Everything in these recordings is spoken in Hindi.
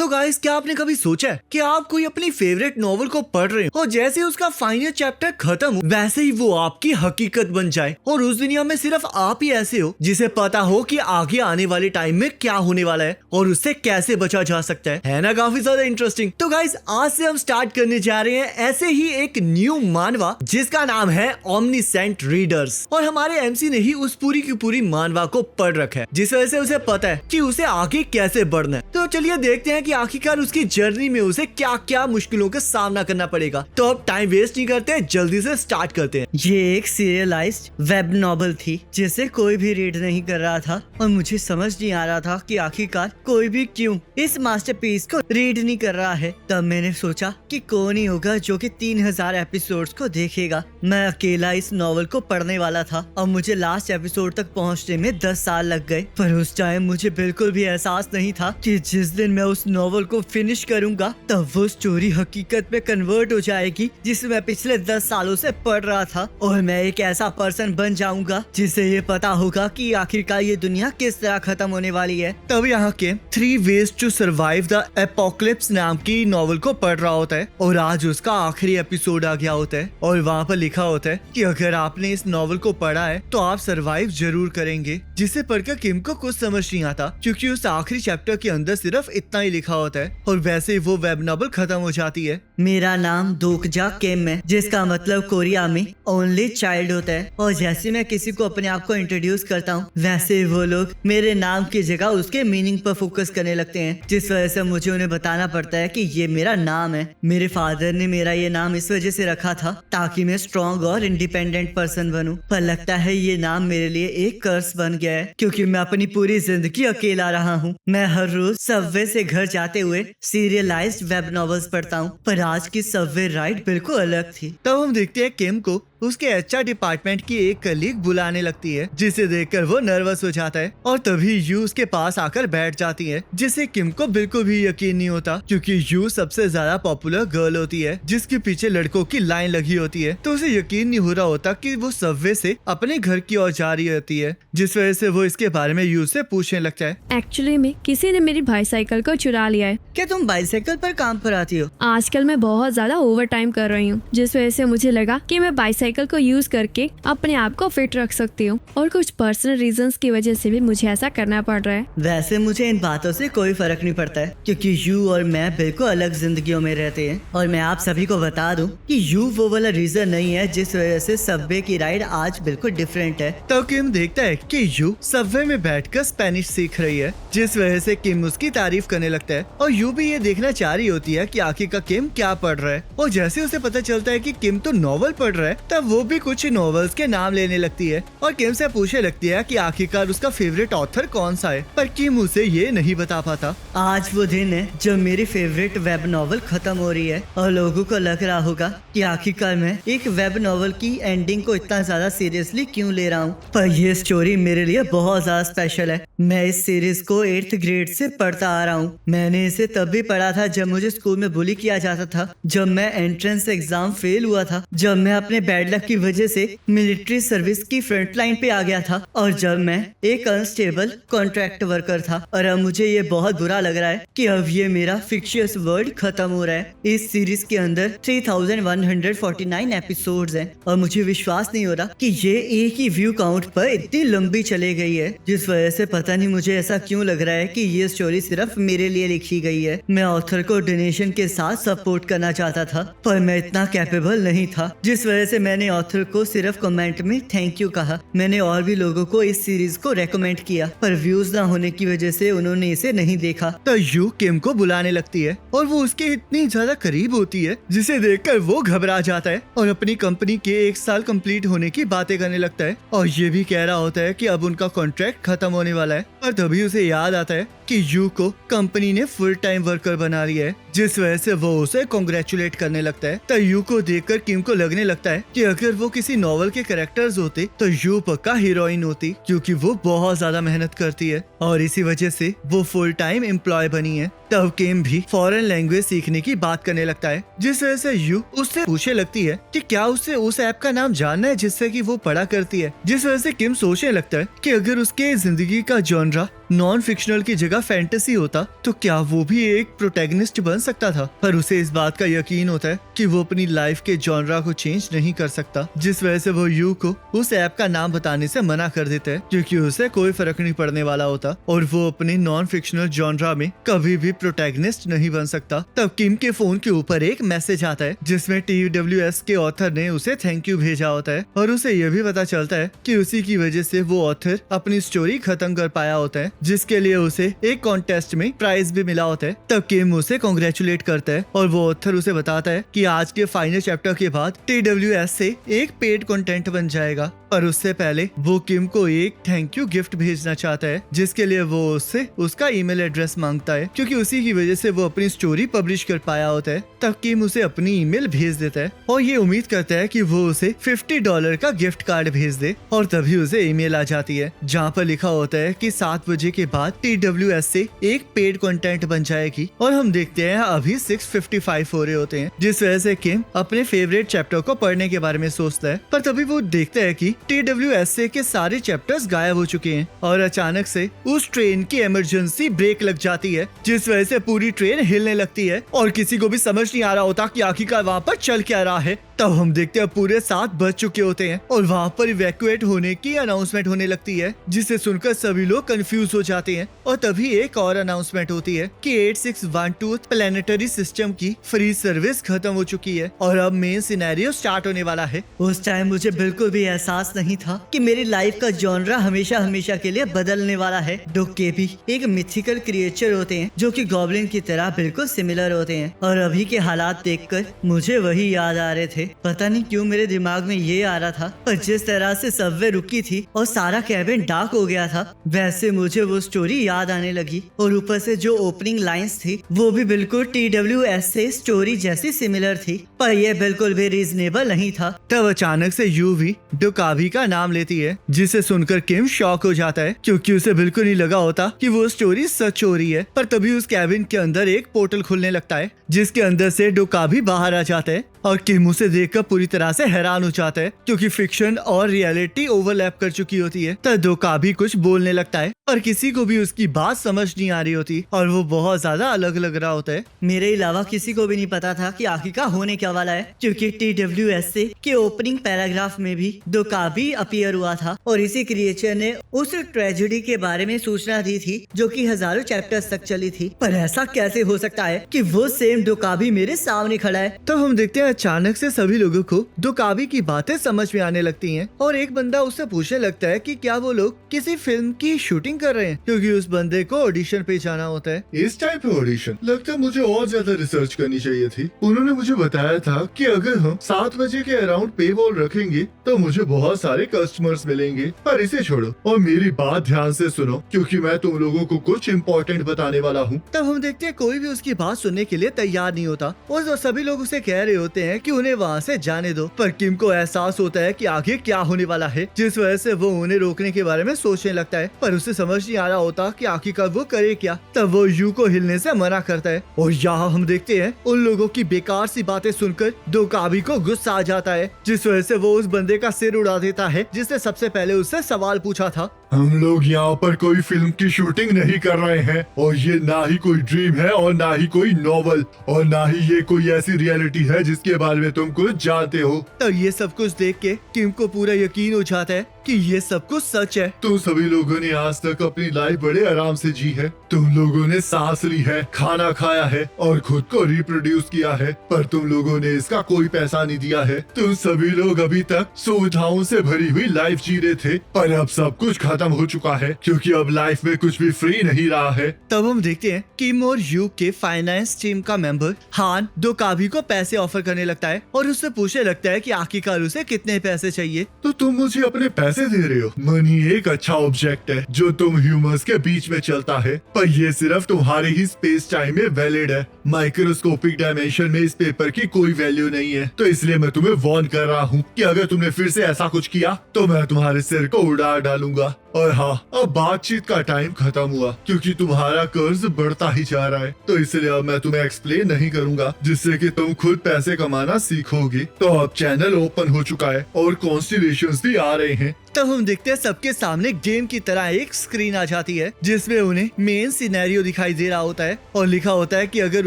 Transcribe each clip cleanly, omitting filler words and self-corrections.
तो गाइस, क्या आपने कभी सोचा है कि आप कोई अपनी फेवरेट नॉवल को पढ़ रहे हो और जैसे उसका फाइनल चैप्टर खत्म हो वैसे ही वो आपकी हकीकत बन जाए और उस दुनिया में सिर्फ आप ही ऐसे हो जिसे पता हो कि आगे आने वाले टाइम में क्या होने वाला है और उससे कैसे बचा जा सकता है ना? काफी ज्यादा इंटरेस्टिंग। तो गाइस, आज से हम स्टार्ट करने जा रहे हैं ऐसे ही एक न्यू मानवा जिसका नाम है ओमनीसेंट रीडर्स। और हमारे एमसी ने ही उस पूरी की पूरी मानवा को पढ़ रखा है जिस वजह से उसे पता है कि उसे आगे कैसे बढ़ना है। तो चलिए देखते हैं कि आखिरकार उसकी जर्नी में उसे क्या क्या मुश्किलों का सामना करना पड़ेगा। तो अब टाइम वेस्ट नहीं करते, जल्दी से स्टार्ट करते हैं। ये एक सीरियलाइज्ड वेब नॉवल थी जिसे कोई भी रीड नहीं कर रहा था और मुझे समझ नहीं आ रहा था कि आखिरकार कोई भी क्यों इस मास्टरपीस को रीड नहीं कर रहा है। तब मैंने सोचा कि कौन ही होगा जो कि 3000 एपिसोड्स को देखेगा। मैं अकेला इस नॉवल को पढ़ने वाला था और मुझे लास्ट एपिसोड तक पहुंचने में 10 साल लग गए। पर उस टाइम मुझे बिल्कुल भी एहसास नहीं था कि जिस दिन मैं उस नॉवल को फिनिश करूंगा तब वो स्टोरी हकीकत में कन्वर्ट हो जाएगी जिसे मैं पिछले 10 सालों से पढ़ रहा था और मैं एक ऐसा पर्सन बन जाऊंगा जिसे ये पता होगा कि आखिरकार ये दुनिया किस तरह खत्म होने वाली है। तब यहाँ के 3 Ways to Survive the Apocalypse नाम की नॉवल को पढ़ रहा होता है और आज उसका आखिरी एपिसोड आ गया होता है और वहाँ पर लिखा होता है कि अगर आपने इस नॉवल को पढ़ा है तो आप सरवाइव जरूर करेंगे। जिसे पढ़कर किम को कुछ समझ नहीं आता क्योंकि उस आखिरी चैप्टर के अंदर सिर्फ इतना ही लिखा होता है और वैसे ही वो वेब नॉवल खत्म हो जाती है। मेरा नाम दोकजा किम है जिसका मतलब कोरिया में ओनली चाइल्ड होता है और जैसे मैं किसी को अपने आप को इंट्रोड्यूस करता हूँ वैसे वो लोग मेरे नाम की जगह उसके मीनिंग पर फोकस करने लगते हैं, जिस वजह से मुझे उन्हें बताना पड़ता है कि ये मेरा नाम है। मेरे फादर ने मेरा ये नाम इस वजह से रखा था ताकि मैं स्ट्रॉन्ग और इंडिपेंडेंट पर्सन बनूं, पर लगता है ये नाम मेरे लिए एक कर्स बन गया है क्योंकि मैं अपनी पूरी जिंदगी अकेला रहा हूँ। मैं हर रोज सबवे से घर जाते हुए सीरियलाइज्ड वेब नॉवेल्स पढ़ता हूँ, पर आज की सबवे राइड बिल्कुल अलग थी। तब हम देखते हैं किम को उसके एचआर डिपार्टमेंट की एक कलीग बुलाने लगती है जिसे देखकर वो नर्वस हो जाता है और तभी यू उसके पास आकर बैठ जाती है जिसे किम को बिल्कुल भी यकीन नहीं होता क्योंकि यू सबसे ज्यादा पॉपुलर गर्ल होती है जिसके पीछे लड़कों की लाइन लगी होती है। तो उसे यकीन नहीं हो रहा होता कि वो सबवे से अपने घर की ओर जा रही होती है जिस वजह से वो इसके बारे में यू से पूछने लगता है। एक्चुअली में किसी ने मेरी बाईसाइकिल को चुरा लिया है। क्या तुम बाईसाइकिल पर काम पर आती हो? आजकल मैं बहुत ज्यादा ओवर टाइम कर रही हूँ जिस वजह से मुझे लगा कि मैं बाईसाइकिल को यूज करके अपने आप को फिट रख सकती हूँ और कुछ पर्सनल रीजंस की वजह से भी मुझे ऐसा करना पड़ रहा है। वैसे मुझे इन बातों से कोई फर्क नहीं पड़ता है क्योंकि यू और मैं बिल्कुल अलग जिंदगियों में रहते हैं और मैं आप सभी को बता दूं कि यू वो वाला रीजन नहीं है जिस वजह से सबवे की राइड आज बिल्कुल डिफरेंट है। तो किम देखता है कि यू सबवे में बैठकर स्पेनिश सीख रही है जिस वजह से किम उसकी तारीफ करने लगता है और यू भी ये देखना चाह रही होती है कि आखिरकार किम क्या पढ़ रहा है। और जैसे उसे पता चलता है कि किम तो नॉवल पढ़ रहा है तब वो भी कुछ नॉवेल्स के नाम लेने लगती है और किम से पूछने लगती है कि आखिरकार उसका फेवरेट ऑथर कौन सा है, पर किम उसे ये नहीं बता पाता। आज वो दिन है जब मेरी फेवरेट वेब नॉवल खत्म हो रही है और लोगों को लग रहा होगा कि आखिरकार मैं एक वेब नॉवल की एंडिंग को इतना ज्यादा सीरियसली क्यों ले रहा हूँ, पर ये स्टोरी मेरे लिए बहुत ज्यादा स्पेशल है। मैं इस सीरीज को 8th ग्रेड से पढ़ता आ रहा हूँ। मैंने इसे तब भी पढ़ा था जब मुझे स्कूल में बुली किया जाता था, जब मैं एंट्रेंस एग्जाम फेल हुआ था, जब मैं अपने बैड लक की वजह से मिलिट्री सर्विस की फ्रंट लाइन पे आ गया था और जब मैं एक अनस्टेबल कॉन्ट्रैक्ट वर्कर था। और अब मुझे ये बहुत बुरा लग रहा है कि अब ये मेरा फिक्शियस वर्ल्ड खत्म हो रहा है। इस सीरीज के अंदर 3149 एपिसोड्स हैं और मुझे विश्वास नहीं हो रहा कि ये एक ही व्यू काउंट पर इतनी लंबी चली गई है, जिस वजह से पता नहीं मुझे ऐसा क्यों लग रहा है कि ये स्टोरी सिर्फ मेरे लिए लिखी गई है। मैं ऑथर को डोनेशन के साथ सपोर्ट करना चाहता था पर मैं इतना कैपेबल नहीं था, जिस वजह से मैंने ऑथर को सिर्फ कमेंट में थैंक यू कहा। मैंने और भी लोगों को इस सीरीज को रेकमेंड किया पर व्यूज ना होने की वजह से उन्होंने इसे नहीं देखा। तो यू किम को बुलाने लगती है और वो उसके इतनी ज्यादा करीब होती है जिसे देखकर वो घबरा जाता है और अपनी कंपनी के 1 साल कंप्लीट होने की बातें करने लगता है और ये भी कह रहा होता है कि अब उनका कॉन्ट्रैक्ट खत्म होने वाला है। और तभी उसे याद आता है कि यू को कंपनी ने फुल टाइम वर्कर बना लिया है, जिस वजह से वो उसे कांग्रेचुलेट करने लगता है। तो यू को देखकर किम को लगने लगता है कि अगर वो किसी नॉवल के कैरेक्टर्स होते तो यू पक्का हीरोइन होती क्योंकि वो बहुत ज्यादा मेहनत करती है और इसी वजह से वो फुल टाइम एम्प्लॉय बनी है। तब किम भी फॉरेन लैंग्वेज सीखने की बात करने लगता है जिस वजह से यू उससे पूछने लगती है कि क्या उसे उस ऐप का नाम जानना है जिससे कि वो पढ़ा करती है। जिस वजह से किम सोचने लगता है कि अगर उसके जिंदगी का जॉनरा नॉन फिक्शनल की जगह फैंटेसी होता तो क्या वो भी एक प्रोटैगनिस्ट बन सकता था। पर उसे इस बात का यकीन होता है कि वो अपनी लाइफ के जॉनरा को चेंज नहीं कर सकता, जिस वजह से वो यू को उस ऐप का नाम बताने से मना कर देता है, क्योंकि उसे कोई फर्क नहीं पड़ने वाला होता और वो अपने नॉन फिक्शनल जॉनरा में कभी भी प्रोटैगनिस्ट नहीं बन सकता। तब किम के फोन के ऊपर एक मैसेज आता है जिसमें TWS के ऑथर ने उसे थैंक यू भेजा होता है और उसे यह भी पता चलता है कि उसी की वजह से वो ऑथर अपनी स्टोरी खत्म कर पाया होता है, जिसके लिए उसे एक कॉन्टेस्ट में प्राइज भी मिला होता है। तब किम उसे कॉन्ग्रेचुलेट करता है और वो ऑथर उसे बताता है कि आज के फाइनल चैप्टर के बाद TWS से एक पेड कंटेंट बन जाएगा, पर उससे पहले वो किम को एक थैंक यू गिफ्ट भेजना चाहता है, जिसके लिए वो उससे उसका ईमेल एड्रेस मांगता है, क्योंकि उसी की वजह से वो अपनी स्टोरी पब्लिश कर पाया होता है। तब किम उसे अपनी ईमेल भेज देता है और ये उम्मीद करता है कि वो उसे $50 का गिफ्ट कार्ड भेज दे और तभी उसे ईमेल आ जाती है जहाँ पर लिखा होता है कि 7 बजे के बाद TWS से एक पेड कंटेंट बन जाएगी और हम देखते हैं अभी 6:55 हो रहे होते हैं, जिस वजह से किम अपने फेवरेट चैप्टर को पढ़ने के बारे में सोचता है। पर तभी वो देखता है कि TWS के सारे चैप्टर्स गायब हो चुके हैं और अचानक से उस ट्रेन की इमरजेंसी ब्रेक लग जाती है, जिस वजह से पूरी ट्रेन हिलने लगती है और किसी को भी समझ नहीं आ रहा होता कि आखिरकार वहाँ पर चल क्या रहा है। तब हम देखते हैं पूरे 7 बज चुके होते हैं और वहाँ पर इवैक्यूएट होने की अनाउंसमेंट होने लगती है, जिसे सुनकर सभी लोग कंफ्यूज हो जाते हैं। और तभी एक और अनाउंसमेंट होती है कि 8612 प्लेनेटरी सिस्टम की फ्री सर्विस खत्म हो चुकी है और अब मेन सिनेरियो स्टार्ट होने वाला है। उस टाइम मुझे बिल्कुल भी एहसास नहीं था कि मेरी लाइफ का जॉनरा हमेशा हमेशा के लिए बदलने वाला है। डोके भी एक मिथिकल क्रिएचर होते हैं जो कि गॉब्लिन की तरह बिल्कुल सिमिलर होते हैं और अभी के हालात देखकर मुझे वही याद आ रहे थे। पता नहीं क्यों मेरे दिमाग में ये आ रहा था, पर जिस तरह से सबवे रुकी थी और सारा कैबिन डार्क हो गया था, वैसे मुझे वो स्टोरी याद आने लगी और ऊपर से जो ओपनिंग लाइंस थी वो भी बिल्कुल TWS से स्टोरी जैसी सिमिलर थी, पर ये बिल्कुल भी रीजनेबल नहीं था। तब अचानक से यूवी डोकावी का नाम लेती है, जिसे सुनकर किम शॉक हो जाता है, क्योंकि उसे बिल्कुल नहीं लगा होता कि वो स्टोरी सच हो रही है। पर तभी उस कैबिन के अंदर एक पोर्टल खुलने लगता है, जिसके अंदर से डोकावी बाहर आ जाता है और किम उसे देखकर पूरी तरह से हैरान हो जाता है, क्योंकि फिक्शन और रियलिटी ओवरलैप कर चुकी होती है। तब डोकावी कुछ बोलने लगता है और किसी को भी उसकी बात समझ नहीं आ रही होती और वो बहुत ज्यादा अलग लग रहा होता है। मेरे अलावा किसी को भी नहीं पता था कि आखिरकार होने क्या वाला है, क्योंकि TWS के ओपनिंग पैराग्राफ में भी डोकावी अपीयर हुआ था और इसी क्रिएचर ने उस ट्रेजेडी के बारे में सूचना दी थी जो कि हजारों चैप्टर्स तक चली थी। पर ऐसा कैसे हो सकता है कि वो सेम डोकावी मेरे सामने खड़ा है। तब हम देखते हैं अचानक से सभी लोगों को डोकावी की बातें समझ में आने लगती हैं और एक बंदा उससे पूछने लगता है कि क्या वो लोग किसी फिल्म की शूटिंग कर रहे हैं, क्योंकि उस बंदे को ऑडिशन पे जाना होता है। इस टाइप का ऑडिशन लगता है मुझे और ज्यादा रिसर्च करनी चाहिए थी। उन्होंने मुझे बताया था कि अगर हम 7 बजे के अराउंड पे वॉल रखेंगे तो मुझे बहुत सारे कस्टमर्स मिलेंगे। पर इसे छोड़ो और मेरी बात ध्यान से सुनो, क्योंकि मैं तुम लोगों को कुछ इम्पोर्टेंट बताने वाला हूँ। तब हम देखते हैं कोई भी उसकी बात सुनने के लिए तैयार नहीं होता और सभी लोग उसे कह रहे होते हैं कि उन्हें वहाँ से जाने दो। पर किम को एहसास होता है कि आगे क्या होने वाला है, जिस वजह से वो उन्हें रोकने के बारे में सोचने लगता है, पर उसे समझ नहीं आ रहा होता कि आखिरकार वो करे क्या। तब वो यू को हिलने से मना करता है और यहाँ हम देखते हैं उन लोगों की बेकार सी बातें सुनकर डोकावी को गुस्सा आ जाता है, जिस वजह से वो उस बंदे का सिर उड़ा देता है जिसने सबसे पहले उससे सवाल पूछा था। हम लोग यहाँ पर कोई फिल्म की शूटिंग नहीं कर रहे हैं और ये ना ही कोई ड्रीम है और ना ही कोई नॉवल और ना ही ये कोई ऐसी रियलिटी है जिसके बारे में तुम कुछ जानते हो। तब ये सब कुछ देख के किम को पूरा यकीन हो जाता है कि ये सब कुछ सच है। तुम सभी लोगों ने आज तक अपनी लाइफ बड़े आराम से जी है। तुम लोगों ने सांस ली है, खाना खाया है और खुद को रिप्रोड्यूस किया है, पर तुम लोगों ने इसका कोई पैसा नहीं दिया है। तुम सभी लोग अभी तक सुविधाओं से भरी हुई लाइफ जी रहे थे, पर अब सब कुछ खत्म हो चुका है, क्योंकि अब लाइफ में कुछ भी फ्री नहीं रहा है। तब हम देखते हैं किम और यू के फाइनेंस टीम का मेंबर हान डोकावी को पैसे ऑफर करने लगता है और उससे पूछने लगता है कि आखिरकार उसे कितने पैसे चाहिए। तो तुम मुझे अपने पैसे दे रहे हो। मनी एक अच्छा ऑब्जेक्ट है जो तुम ह्यूमंस के बीच में चलता है, पर ये सिर्फ तुम्हारे ही स्पेस टाइम में वैलिड है। माइक्रोस्कोपिक डायमेंशन में इस पेपर की कोई वैल्यू नहीं है, तो इसलिए मैं तुम्हें वार्न कर रहा हूँ कि अगर तुमने फिर से ऐसा कुछ किया तो मैं तुम्हारे सिर को उड़ा डालूंगा। और हाँ, अब बातचीत का टाइम खत्म हुआ, क्योंकि तुम्हारा कर्ज बढ़ता ही जा रहा है, तो इसलिए अब मैं तुम्हें एक्सप्लेन नहीं करूंगा, जिससे कि तुम खुद पैसे कमाना सीखोगे। तो अब चैनल ओपन हो चुका है और कॉन्स्टिलेशंस भी आ रहे हैं, तब हम देखते हैं सबके सामने गेम की तरह एक स्क्रीन आ जाती है जिसमें उन्हें मेन सिनेरियो दिखाई दे रहा होता है और लिखा होता है कि अगर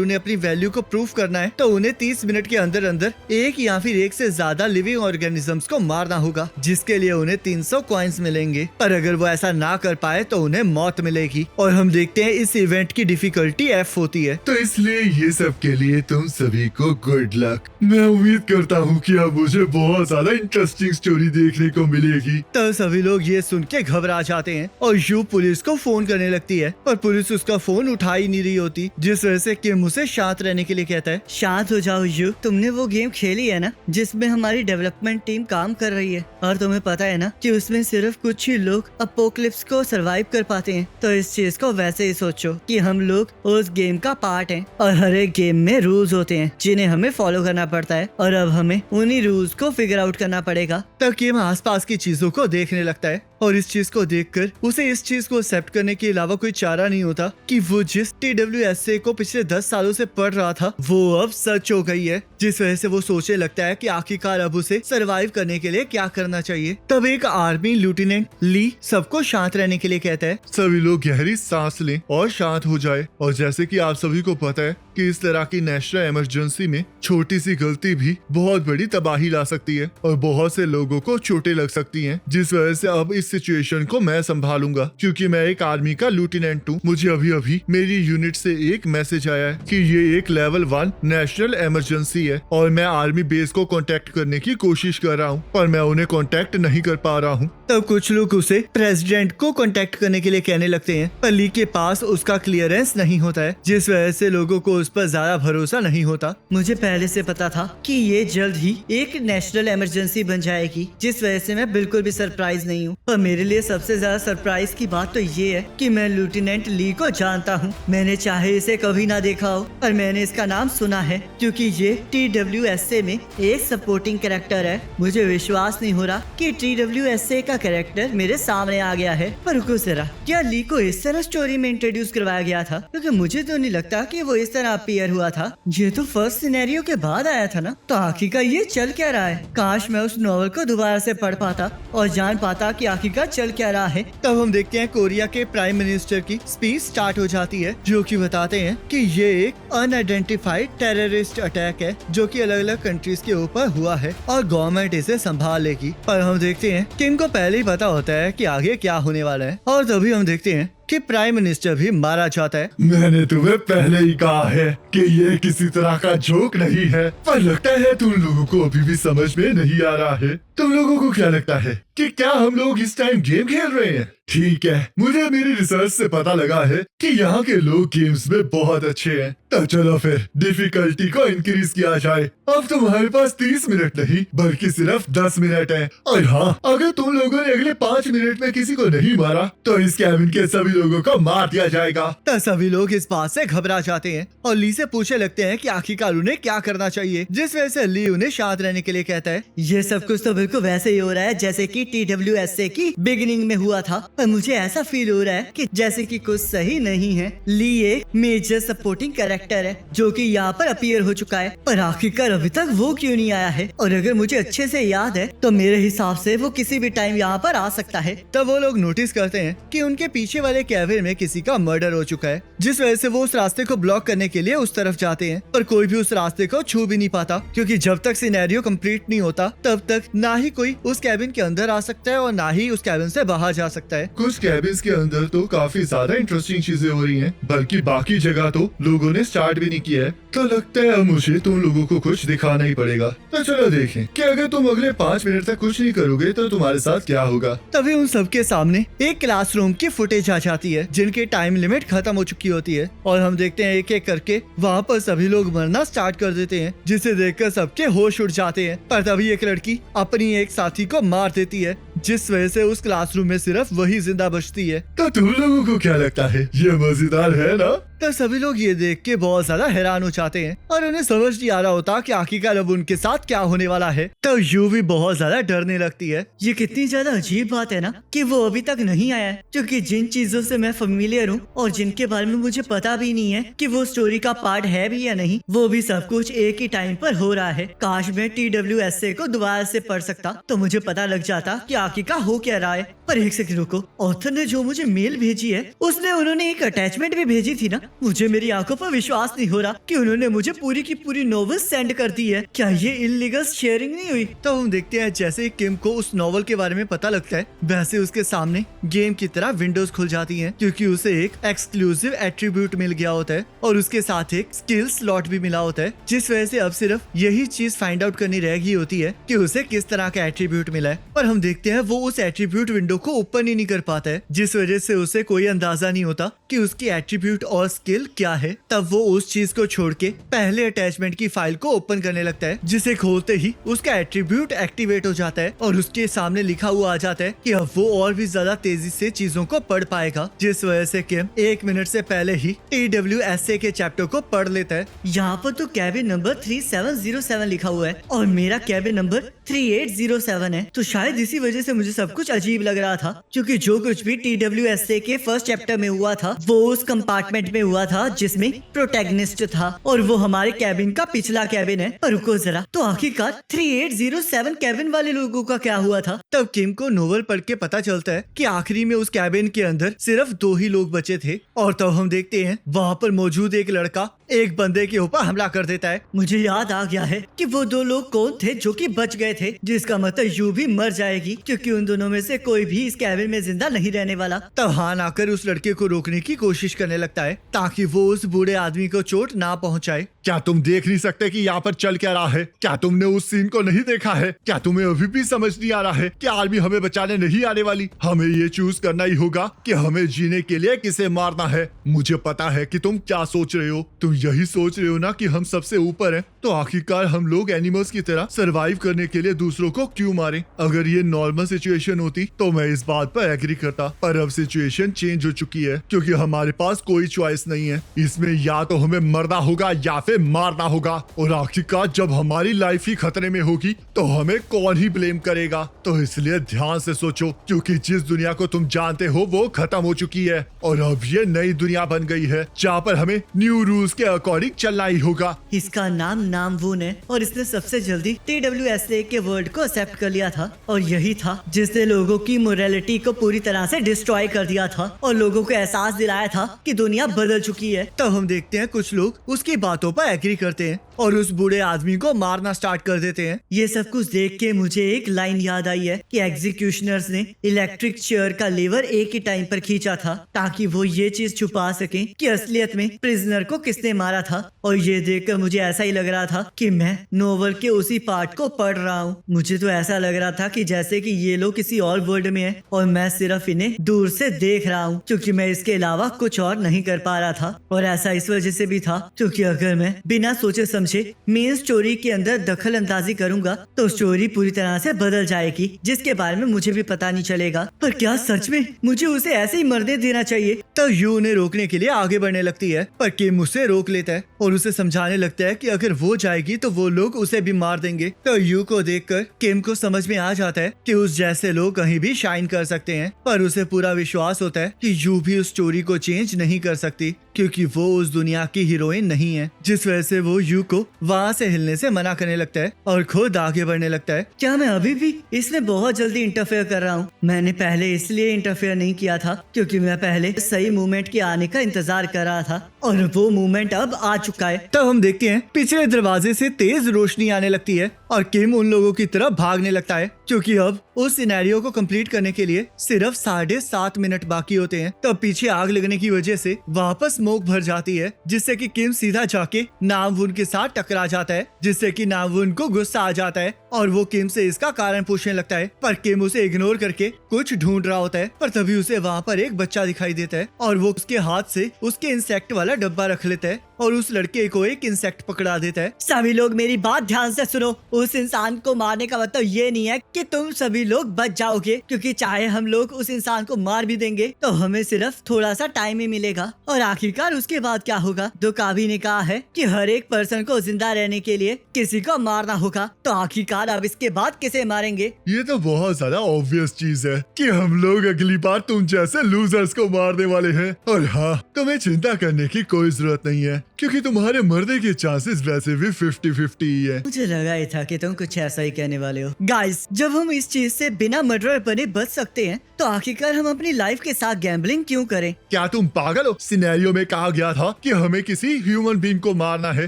उन्हें अपनी वैल्यू को प्रूफ करना है तो उन्हें 30 मिनट के अंदर अंदर एक या फिर एक से ज्यादा लिविंग ऑर्गेनिजम्स को मारना होगा, जिसके लिए उन्हें 300 कॉइन्स मिलेंगे। पर अगर वो ऐसा ना कर पाए तो उन्हें मौत मिलेगी। और हम देखते हैं इस इवेंट की डिफिकल्टी F होती है। तो इसलिए ये सब के लिए तुम सभी को गुड लक। मैं उम्मीद करता हूँ कि अब मुझे बहुत ज्यादा इंटरेस्टिंग स्टोरी देखने को मिलेगी। तब सभी लोग ये सुन के घबरा जाते हैं और यू पुलिस को फोन करने लगती है, पर पुलिस उसका फोन उठा ही नहीं रही होती, जिस वजह से किम उसे शांत रहने के लिए कहता है। शांत हो जाओ यू, तुमने वो गेम खेली है ना जिसमें हमारी डेवलपमेंट टीम काम कर रही है, और तुम्हें पता है ना कि उसमें सिर्फ कुछ ही लोग अपोकलिप्स को सरवाइव कर पाते हैं। तो इस चीज को वैसे ही सोचो कि हम लोग उस गेम का पार्ट हैं और हर एक गेम में रूल्स होते हैं जिन्हें हमें फॉलो करना पड़ता है, और अब हमें उन्हीं रूल्स को फिगर आउट करना पड़ेगा। तब किम आसपास की चीजों को देखने लगता है और इस चीज को देखकर उसे इस चीज को एक्सेप्ट करने के अलावा कोई चारा नहीं होता कि वो जिस TWSA को पिछले 10 सालों से पढ़ रहा था वो अब सच हो गई है, जिस वजह से वो सोचने लगता है कि आखिरकार अब उसे सरवाइव करने के लिए क्या करना चाहिए। तब एक आर्मी लेफ्टिनेंट ली सबको शांत रहने के लिए कहता है। सभी लोग गहरी सांस लें और शांत हो जाए। और जैसे कि आप सभी को पता है कि इस तरह की नेशनल इमरजेंसी में छोटी सी गलती भी बहुत बड़ी तबाही ला सकती है और बहुत से लोगों को चोटें लग सकती हैं, जिस वजह से अब इस सिचुएशन को मैं संभालूंगा क्योंकि मैं एक आर्मी का लेफ्टिनेंट हूँ। मुझे अभी अभी मेरी यूनिट से एक मैसेज आया है कि ये एक लेवल 1 नेशनल इमरजेंसी है और मैं आर्मी बेस को कांटेक्ट करने की कोशिश कर रहा हूँ, पर मैं उन्हें कांटेक्ट नहीं कर पा रहा हूँ। तब कुछ लोग उसे प्रेसिडेंट को कांटेक्ट करने के लिए कहने लगते हैं, पर ली के पास उसका क्लियरेंस नहीं होता है, जिस वजह से लोगों को उस पर ज्यादा भरोसा नहीं होता। मुझे पहले से पता था कि ये जल्द ही एक नेशनल इमरजेंसी बन जाएगी, जिस वजह से मैं बिल्कुल भी सरप्राइज नहीं हूँ। पर मेरे लिए सबसे ज्यादा सरप्राइज की बात तो ये है कि मैं लेफ्टिनेंट ली को जानता हूँ। मैंने चाहे इसे कभी ना देखा हो, पर मैंने इसका नाम सुना है क्योंकि ये TWSA में एक सपोर्टिंग कैरेक्टर है। मुझे विश्वास नहीं हो रहा कि TWSA का कैरेक्टर मेरे सामने आ गया है। पर रुको जरा, क्या ली को इस तरह स्टोरी में इंट्रोड्यूस करवाया गया था? क्योंकि मुझे तो नहीं लगता कि वो इस तरह अपीयर हुआ था। ये तो फर्स्ट सिनेरियो के बाद आया था ना, तो आखिरकार ये चल क्या रहा है? काश मैं उस नॉवल को दोबारा से पढ़ पाता और जान पाता कि आखिरकार चल क्या रहा है। तब हम देखते हैं कोरिया के प्राइम मिनिस्टर की स्पीच स्टार्ट हो जाती है, जो कि बताते हैं कि ये एक अनआइडेंटिफाइड टेररिस्ट अटैक है जो कि अलग अलग कंट्रीज के ऊपर हुआ है और गवर्नमेंट इसे संभाल लेगी। पर हम देखते हैं कि इनको पहले ही पता होता है कि आगे क्या होने वाला है, और तभी हम देखते हैं कि प्राइम मिनिस्टर भी मारा जाता है। मैंने तुम्हें पहले ही कहा है कि ये किसी तरह का जोक नहीं है, पर लगता है तुम लोगों को अभी भी समझ में नहीं आ रहा है। तुम लोगों को क्या लगता है कि क्या हम लोग इस टाइम गेम खेल रहे हैं? ठीक है, मुझे मेरी रिसर्च से पता लगा है कि यहाँ के लोग गेम्स में बहुत अच्छे हैं। तो चलो फिर डिफिकल्टी को इंक्रीज किया जाए। अब तुम्हारे पास 30 मिनट नहीं बल्कि सिर्फ 10 मिनट है। और हाँ, अगर तुम लोगों ने अगले 5 मिनट में किसी को नहीं मारा तो इस कैबिन के सभी लोगों को मार दिया जाएगा। तब सभी लोग इस बात से घबरा जाते हैं और ली से पूछने लगते हैं कि आखिरकार उन्हें क्या करना चाहिए, जिस वजह से ली उन्हें शांत रहने के लिए कहता है। ये सब कुछ तो बिल्कुल वैसे ही हो रहा है जैसे कि TWSA की बिगिनिंग में हुआ था, पर मुझे ऐसा फील हो रहा है कि जैसे कि कुछ सही नहीं है। ली एक मेजर सपोर्टिंग कैरेक्टर है जो कि यहाँ पर अपीयर हो चुका है, पर आखिरकार अभी तक वो क्यों नहीं आया है? और अगर मुझे अच्छे से याद है तो मेरे हिसाब से वो किसी भी टाइम यहाँ पर आ सकता है। तब वो लोग नोटिस करते हैं कि उनके पीछे वाले कैबिन में किसी का मर्डर हो चुका है, जिस वजह से वो उस रास्ते को ब्लॉक करने के लिए उस तरफ जाते हैं, पर कोई भी उस रास्ते को छू भी नहीं पाता क्योंकि जब तक सिनेरियो कंप्लीट नहीं होता तब तक ना ही कोई उस कैबिन के अंदर आ सकता है और ना ही उस कैबिन से बाहर जा सकता है। कुछ कैबिन्स के अंदर तो काफी ज्यादा इंटरेस्टिंग चीजें हो रही हैं, बल्कि बाकी जगह तो लोगों ने स्टार्ट भी नहीं किया है। तो लगता है मुझे तुम लोगों को कुछ दिखाना ही पड़ेगा। तो चलो देखें कि अगर तुम अगले 5 मिनट तक कुछ नहीं करोगे तो तुम्हारे साथ क्या होगा। तभी उन सबके सामने एक क्लासरूम की फुटेज आ जाती है जिनकी टाइम लिमिट खत्म हो चुकी होती है, और हम देखते हैं एक एक करके वहाँ पर सभी लोग मरना स्टार्ट कर देते हैं, जिसे देखकर सबके होश उड़ जाते हैं। पर तभी एक लड़की अपनी एक साथी को मार देती है, जिस वजह से उस क्लासरूम में सिर्फ वही जिंदा बचती है। तो तुम लोगों को क्या लगता है, ये मजेदार है ना? तो सभी लोग ये देख के बहुत ज्यादा हैरान हो जाते हैं और उन्हें समझ नहीं आ रहा होता कि आखिरकार अब उनके साथ क्या होने वाला है। तो यू भी बहुत ज्यादा डरने लगती है। ये कितनी ज्यादा अजीब बात है ना कि वो अभी तक नहीं आया है, क्योंकि जिन चीजों से मैं फेमिलियर हूँ और जिनके बारे में मुझे पता भी नहीं है कि वो स्टोरी का पार्ट है भी या नहीं, वो भी सब कुछ एक ही टाइम पर हो रहा है। काश मैं TWSA को दोबारा से पढ़ सकता तो मुझे पता लग जाता कि आखिरकार हो क्या रहा है। पर एक सेकंड रुको, ऑथर ने जो मुझे मेल भेजी है उसने उन्होंने एक अटैचमेंट भी भेजी थी ना। मुझे मेरी आंखों पर विश्वास नहीं हो रहा कि उन्होंने मुझे पूरी की पूरी नॉवेल सेंड कर दी है। क्या ये इलीगल शेयरिंग नहीं हुई? तो हम देखते हैं जैसे ही किम को उस नॉवल के बारे में पता लगता है वैसे उसके सामने गेम की तरह विंडोज खुल जाती हैं, क्योंकि उसे एक एक्सक्लूसिव एट्रीब्यूट मिल गया होता है और उसके साथ एक स्किल स्लॉट भी मिला होता है, जिस वजह से अब सिर्फ यही चीज फाइंड आउट करनी रह गई होती है कि उसे किस तरह का एट्रीब्यूट मिला है। पर हम देखते हैं वो उस एट्रीब्यूट विंडो को ओपन ही नहीं कर पाता है, जिस वजह से उसे कोई अंदाजा नहीं होता कि उसकी एट्रीब्यूट और स्किल क्या है। तब वो उस चीज को छोड़ के पहले अटैचमेंट की फाइल को ओपन करने लगता है, जिसे खोलते ही उसका एट्रीब्यूट एक्टिवेट हो जाता है और उसके सामने लिखा हुआ आ जाता है कि अब वो और भी ज्यादा तेजी से चीजों को पढ़ पाएगा, जिस वजह से किम 1 मिनट से पहले ही TWSA के चैप्टर को पढ़ लेता है। यहाँ पर तो कैबिन नंबर 3707 लिखा हुआ है और मेरा कैबिन नंबर 3807 है, तो शायद इसी वजह से मुझे सब कुछ अजीब लग रहा था, क्योंकि जो कुछ भी TWSA के फर्स्ट चैप्टर में हुआ था वो उस कंपार्टमेंट में हुआ था जिसमें प्रोटैगनिस्ट था और वो हमारे कैबिन का पिछला कैबिन है। पर रुको जरा, तो आखिरकार 3807 कैबिन वाले लोगों का क्या हुआ था? तब किम को नोवेल पढ़ के पता चलता है कि आखिरी में उस कैबिन के अंदर सिर्फ 2 ही लोग बचे थे और तब हम देखते हैं वहाँ पर मौजूद एक लड़का एक बंदे के ऊपर हमला कर देता है। मुझे याद आ गया है कि वो 2 लोग कौन थे जो कि बच गए थे, जिसका मतलब यू भी मर जाएगी, क्योंकि उन दोनों में से कोई भी इस कैबिन में जिंदा नहीं रहने वाला। तब हान आकर उस लड़के को रोकने की कोशिश करने लगता है ताकि वो उस बूढ़े आदमी को चोट ना पहुंचाए। क्या तुम देख नहीं सकते कि यहाँ पर चल क्या रहा है? क्या तुमने उस सीन को नहीं देखा है? क्या तुम्हें अभी भी समझ नहीं आ रहा है कि आर्मी हमें बचाने नहीं आने वाली? हमें ये चूज करना ही होगा कि हमें जीने के लिए किसे मारना है। मुझे पता है कि तुम क्या सोच रहे हो, तुम यही सोच रहे हो ना कि हम सबसे ऊपर हैं, तो आखिरकार हम लोग एनिमल्स की तरह सरवाइव करने के लिए दूसरों को क्यों मारें? अगर ये नॉर्मल सिचुएशन होती तो मैं इस बात पर एग्री करता, पर अब सिचुएशन चेंज हो चुकी है क्योंकि हमारे पास कोई चॉइस नहीं है। इसमें या तो हमें मरना होगा या फिर मारना होगा, और आखिरकार जब हमारी लाइफ ही खतरे में होगी तो हमें कौन ही ब्लेम करेगा? तो इसलिए ध्यान से सोचो, क्योंकि जिस दुनिया को तुम जानते हो वो खत्म हो चुकी है और अब ये नई दुनिया बन गई है जहाँ पर हमें न्यू रूल्स के अकॉर्डिंग चलना ही होगा। इसका नाम नामवून है और इसने सबसे जल्दी TWSA के वर्ड को एक्सेप्ट कर लिया था और यही था जिसने लोगों की मोरालिटी को पूरी तरह से डिस्ट्रॉय कर दिया था और लोगों को एहसास दिलाया था कि दुनिया बदल चुकी है। तब हम देखते हैं कुछ लोग उसकी बातों पर एग्री करते हैं और उस बूढ़े आदमी को मारना स्टार्ट कर देते हैं। ये सब कुछ देख के मुझे एक लाइन याद आई है कि एग्जीक्यूशनर्स ने इलेक्ट्रिक चेयर का लीवर एक ही टाइम पर खींचा था ताकि वो ये चीज छुपा सके कि असलियत में प्रिजनर को किसने मारा था। और ये देखकर मुझे ऐसा ही लग रहा था कि मैं नोवेल के उसी पार्ट को पढ़ रहा हूँ। मुझे तो ऐसा लग रहा था कि जैसे कि ये लोग किसी और वर्ल्ड में हैं और मैं सिर्फ इन्हें दूर से देख रहा हूँ, क्योंकि मैं इसके अलावा कुछ और नहीं कर पा रहा था। और ऐसा इस वजह से भी था क्योंकि अगर मैं बिना सोचे समझे मेन स्टोरी के अंदर दखल अंदाजी करूंगा तो स्टोरी पूरी तरह से बदल जाएगी, जिसके बारे में मुझे भी पता नहीं चलेगा। पर क्या सच में मुझे उसे ऐसे ही मरने देना चाहिए? तो यू उन्हें रोकने के लिए आगे बढ़ने लगती है, पर किम उसे रोक लेता है और उसे समझाने लगता है कि अगर वो जाएगी तो वो लोग उसे भी मार देंगे। तो यू को देखकर किम को समझ में आ जाता है कि उस जैसे लोग कहीं भी शाइन कर सकते हैं, पर उसे पूरा विश्वास होता है कि यू भी उस स्टोरी को चेंज नहीं कर सकती क्योंकि वो उस दुनिया की हीरोइन नहीं है, जिस वजह से वो यू को वहाँ से हिलने से मना करने लगता है और खुद आगे बढ़ने लगता है। क्या मैं अभी भी इसमें बहुत जल्दी इंटरफेयर कर रहा हूँ? मैंने पहले इसलिए इंटरफेयर नहीं किया था क्योंकि मैं पहले सही मूवमेंट के आने का इंतजार कर रहा था और वो मूवमेंट अब आ चुका है। तब हम देखते हैं पिछले दरवाजे से तेज रोशनी आने लगती है और किम उन लोगों की तरफ भागने लगता है क्योंकि अब उस सिनेरियो को कंप्लीट करने के लिए सिर्फ 7.5 मिनट बाकी होते हैं। तब पीछे आग लगने की वजह से वापस स्मोक भर जाती है, जिससे कि किम सीधा जाके नामवून के साथ टकरा जाता है, जिससे कि नामवून को गुस्सा आ जाता है और वो किम से इसका कारण पूछने लगता है। पर किम उसे इग्नोर करके कुछ ढूंढ रहा होता है, पर तभी उसे वहाँ पर एक बच्चा दिखाई देता है और वो उसके हाथ से उसके इंसेक्ट वाला डब्बा रख लेता है और उस लड़के को एक इंसेक्ट पकड़ा देता है। सभी लोग मेरी बात ध्यान से सुनो। उस इंसान को मारने का मतलब ये नहीं है कि तुम सभी लोग बच जाओगे, क्योंकि चाहे हम लोग उस इंसान को मार भी देंगे तो हमें सिर्फ थोड़ा सा टाइम ही मिलेगा, और आखिरकार उसके बाद क्या होगा। तो काबी ने कहा है कि हर एक पर्सन को जिंदा रहने के लिए किसी को मारना होगा, तो आखिरकार अब इसके बाद किसे मारेंगे? ये तो बहुत ज्यादा ऑब्वियस चीज है कि हम लोग अगली बार तुम जैसे लूजर्स को मारने वाले हैं। और हाँ, तुम्हें चिंता करने की कोई जरूरत नहीं है, क्योंकि तुम्हारे मरने के चांसेस वैसे भी 50-50 ही है। मुझे लगा ही था कि तुम कुछ ऐसा ही कहने वाले हो। गाइस, जब हम इस चीज से बिना मर्डर बने बच सकते हैं तो आखिरकार हम अपनी लाइफ के साथ गैम्बलिंग क्यों करें? क्या तुम पागल हो? सिनेरियो में कहा गया था कि हमें किसी ह्यूमन बीइंग को मारना है।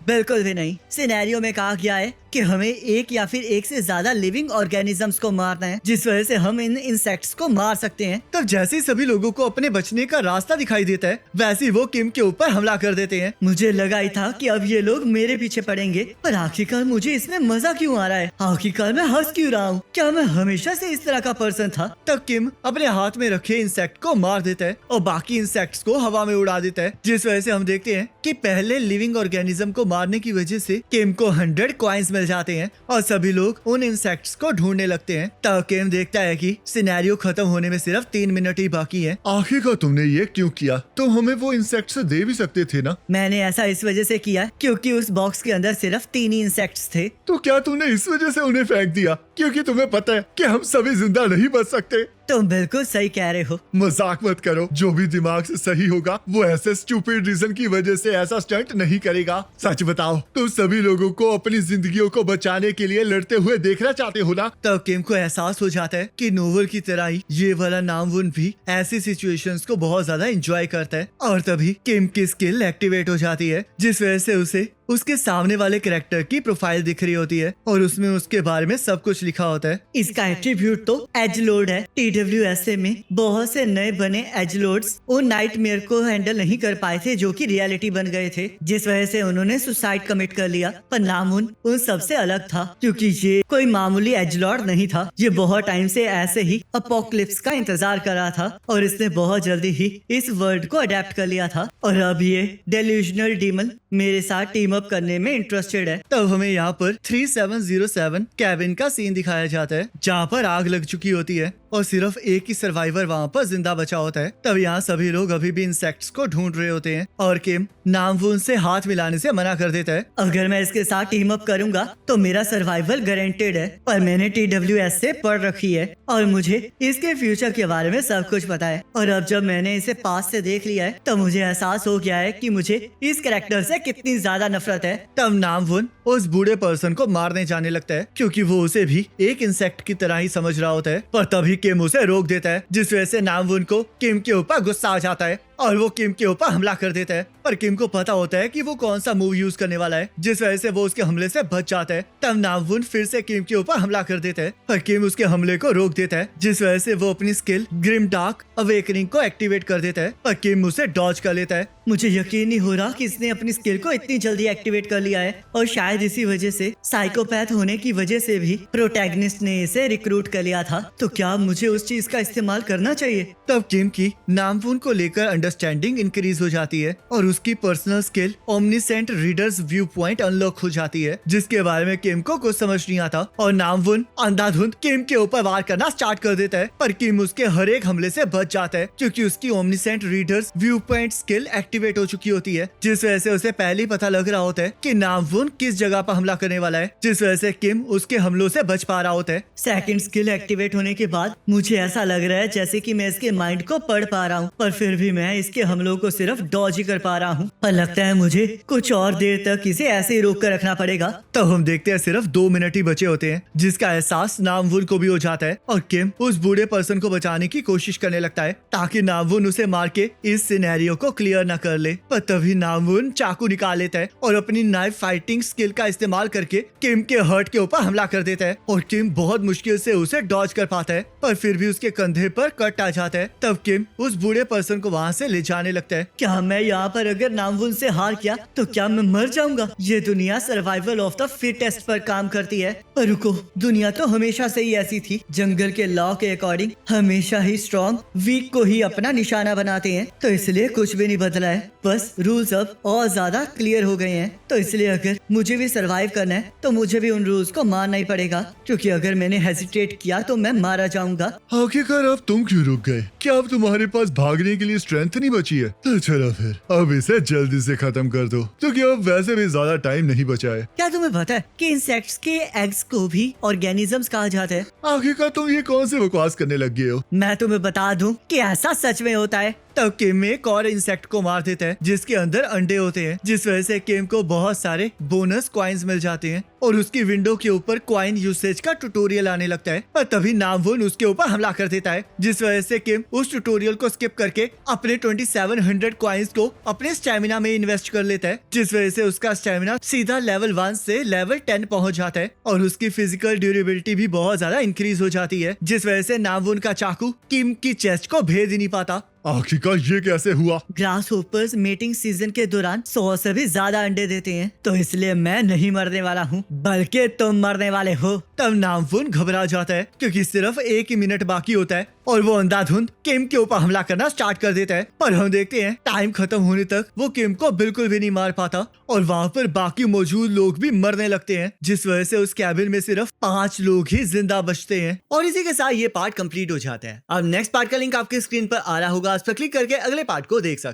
बिल्कुल भी नहीं। सिनेरियो में कहा गया है कि हमें एक या फिर एक से ज्यादा लिविंग ऑर्गेनिजम्स को मारना है, जिस वजह से हम इन इंसेक्ट्स को मार सकते हैं। तब जैसे ही सभी लोगों को अपने बचने का रास्ता दिखाई देता है, वैसे ही वो किम के ऊपर हमला कर देते हैं। मुझे लगा ही था कि अब ये लोग मेरे पीछे पड़ेंगे, पर आखिरकार मुझे इसमें मजा क्यों आ रहा है? आखिरकार मैं हंस क्यों रहा हूँ? क्या मैं हमेशा से इस तरह का पर्सन था? तब किम अपने हाथ में रखे इंसेक्ट को मार देता है और बाकी इंसेक्ट्स को हवा में उड़ा देता है, जिस वजह से हम देखते हैं कि पहले लिविंग ऑर्गेनिज्म को मारने की वजह से किम को 100 कॉइन्स मिल जाते हैं और सभी लोग उन इंसेक्ट्स को ढूंढने लगते हैं। तब किम देखता है कि सिनेरियो खत्म होने में सिर्फ 3 मिनट ही बाकी है। आखिरकार तुमने ये क्यों किया? तो हमें वो इंसेक्ट्स दे भी सकते थे ना। मैंने ऐसा इस वजह से किया क्योंकि उस बॉक्स के अंदर सिर्फ 3 ही इंसेक्ट्स थे। तो क्या तुमने इस वजह से उन्हें फेंक दिया क्योंकि तुम्हें पता है कि हम सभी जिंदा नहीं बच सकते? तुम बिल्कुल सही कह रहे हो। मजाक मत करो। जो भी दिमाग से सही होगा वो ऐसे स्टूपिड रीजन की वजह से ऐसा स्टंट नहीं करेगा। सच बताओ, तुम सभी लोगों को अपनी जिंदगियों को बचाने के लिए लड़ते हुए देखना चाहते हो ना? तब किम को एहसास हो जाता है कि नोवल की तरह ही ये वाला नामवुन भी ऐसी सिचुएशंस को बहुत ज्यादा एंजॉय करता है। और तभी किम की स्किल एक्टिवेट हो जाती है, जिस वजह से उसे उसके सामने वाले कैरेक्टर की प्रोफाइल दिख रही होती है और उसमें उसके बारे में सब कुछ लिखा होता है। इसका एट्रीब्यूट तो एजलोड है। TWSA में बहुत से नए बने एजलोड्स उन नाइटमेयर को हैंडल नहीं कर पाए थे जो कि रियलिटी बन गए थे, जिस वजह से उन्होंने सुसाइड कमिट कर लिया। पर नामुन उन सबसे अलग था, क्योंकि ये कोई मामूली एजलॉर्ड नहीं था। ये बहुत टाइम से ऐसे ही अपोक्लिप्स का इंतजार कर रहा था और इसने बहुत जल्दी ही इस वर्ड को अडेप्ट कर लिया था, और अब ये डेल्यूजनल डीमन मेरे साथ टीम अप करने में इंटरेस्टेड है। तब हमें यहाँ पर 3707 कैबिन का सीन दिखाया जाता है, जहाँ पर आग लग चुकी होती है और सिर्फ एक ही सर्वाइवर वहाँ पर जिंदा बचा होता है। तब यहाँ सभी लोग अभी भी इंसेक्ट्स को ढूंढ रहे होते हैं और किम नामवुन से हाथ मिलाने से मना कर देता है। अगर मैं इसके साथ टीम अप करूंगा तो मेरा सर्वाइवल गारंटेड है, पर मैंने TWS से पढ़ रखी है और मुझे इसके फ्यूचर के बारे में सब कुछ पता है। और अब जब मैंने इसे पास से देख लिया है तो मुझे एहसास हो गया है कि मुझे इस कैरेक्टर से कितनी ज्यादा नफरत है। तब नामवुन उस बूढ़े पर्सन को मारने जाने लगता है, क्योंकि वो उसे भी एक इंसेक्ट की तरह ही समझ रहा होता है। पर तभी किम उसे रोक देता है, जिस वजह से नामवुन को किम के ऊपर गुस्सा आ जाता है और वो किम के ऊपर हमला कर देता है। पर किम को पता होता है कि वो कौन सा मूव यूज करने वाला है, जिस वजह से वो उसके हमले से बच जाता है। तब नामवुन फिर से किम के ऊपर हमला कर देता है, पर किम उसके हमले को रोक देता है, जिस वजह से वो अपनी स्किल ग्रिम डार्क अवेकनिंग को एक्टिवेट कर देता है, पर किम उसे डॉज कर लेता है। मुझे यकीन नहीं हो रहा कि इसने अपनी स्किल को इतनी जल्दी एक्टिवेट कर लिया है, और शायद इसी वजह से साइकोपैथ होने की वजह से भी प्रोटैगनिस्ट ने इसे रिक्रूट कर लिया था। तो क्या मुझे उस चीज का इस्तेमाल करना चाहिए? तब किम की नामवुन को लेकर अंडरस्टैंडिंग इंक्रीज हो जाती है और उसकी personal skill omniscient readers view point unlock हो जाती है, जिसके बारे में किम को कुछ समझ नहीं आता और नामवुन अंधाधुंध किम के ऊपर वार करना स्टार्ट कर देता है। पर किम उसके हर एक हमले से बच जाता है, क्योंकि उसकी omniscient readers view point skill activate हो चुकी होती है, जिस वजह से उसे पहले ही पता लग रहा होता है कि नामवुन किस जगह पर हमला करने वाला है, जिस वजह से किम उसके हमलों से बच पा रहा होता है। सेकंड स्किल एक्टिवेट होने के बाद मुझे ऐसा लग रहा है जैसे कि मैं इसके माइंड को पढ़ पा रहा हूँ, पर फिर भी मैं इसके हमलों को सिर्फ डॉज ही कर पा रहा हूँ। पर लगता है मुझे कुछ और देर तक इसे ऐसे ही रोक कर रखना पड़ेगा। तब हम देखते हैं सिर्फ 2 मिनट ही बचे होते हैं, जिसका एहसास नामवुन को भी हो जाता है और किम उस बूढ़े पर्सन को बचाने की कोशिश करने लगता है ताकि नामवुन उसे मार के इस सिनेरियो को क्लियर न कर ले। पर तभी नामवुन चाकू निकाल लेता है और अपनी नाइफ फाइटिंग स्किल का इस्तेमाल करके किम के हर्ट के ऊपर हमला कर देता है और किम बहुत मुश्किल से उसे डॉज कर पाता है, पर फिर भी उसके कंधे पर कट आ जाता है। तब किम उस बूढ़े पर्सन को वहाँ से से ले जाने लगता है। क्या मैं यहाँ पर अगर नामवुन से हार गया तो क्या मैं मर जाऊंगा? ये दुनिया सर्वाइवल ऑफ द फिटेस्ट पर काम करती है। पर रुको, दुनिया तो हमेशा से ही ऐसी थी। जंगल के लॉ के अकॉर्डिंग हमेशा ही स्ट्रॉन्ग वीक को ही अपना निशाना बनाते हैं, तो इसलिए कुछ भी नहीं बदला है। बस रूल्स अब और ज्यादा क्लियर हो गए हैं। तो इसलिए अगर मुझे भी सरवाइव करना है तो मुझे भी उन रूल्स को मानना ही पड़ेगा, क्योंकि अगर मैंने हेजिटेट किया तो मैं मारा जाऊंगा। आखिरकार अब तुम क्यों रुक गए? क्या अब तुम्हारे पास भागने के लिए स्ट्रेंथ नहीं बची है? तो चलो फिर अब इसे जल्दी से खत्म कर दो, क्योंकि अब वैसे भी ज्यादा टाइम नहीं बचा है। क्या तुम्हें पता है कि इंसेक्ट्स के एग्स को भी ऑर्गेनिजम्स कहा जाता है? आखिरकार तुम ये कौन से बकवास करने लग गए हो? मैं तुम्हें बता दूं कि ऐसा सच में होता है। तब किम एक और इंसेक्ट को मार देता है जिसके अंदर अंडे होते हैं, जिस वजह से किम को बहुत सारे बोनस कॉइन्स मिल जाते हैं और उसकी विंडो के ऊपर कॉइन यूसेज का ट्यूटोरियल आने लगता है। पर तभी नामवुन उसके ऊपर हमला कर देता है, जिस वजह से किम उस ट्यूटोरियल को स्किप करके अपने 2700 कॉइन्स को अपने स्टेमिना में इन्वेस्ट कर लेता है, जिस वजह से उसका स्टेमिना सीधा लेवल 1 से लेवल 10 पहुंच जाता है और उसकी फिजिकल ड्यूरेबिलिटी भी बहुत ज्यादा इंक्रीज हो जाती है, जिस वजह से नामवुन का चाकू किम की चेस्ट को भेद ही नहीं पाता। आखिरकार ये कैसे हुआ? ग्रास होपर्स मेटिंग सीजन के दौरान 100 से भी ज्यादा अंडे देते हैं, तो इसलिए मैं नहीं मरने वाला हूँ, बल्कि तुम मरने वाले हो। तब नामवुन घबरा जाता है क्योंकि सिर्फ 1 ही मिनट बाकी होता है और वो अंधाधुंध किम के ऊपर हमला करना स्टार्ट कर देता है। पर हम देखते हैं टाइम खत्म होने तक वो किम को बिल्कुल भी नहीं मार पाता और वहाँ पर बाकी मौजूद लोग भी मरने लगते हैं, जिस वजह से उस कैबिन में सिर्फ 5 लोग ही जिंदा बचते हैं। और इसी के साथ ये पार्ट कंप्लीट हो जाता है। अब नेक्स्ट पार्ट का लिंक आपके स्क्रीन पर आ रहा होगा, उस पर क्लिक करके अगले पार्ट को देख सकते हैं।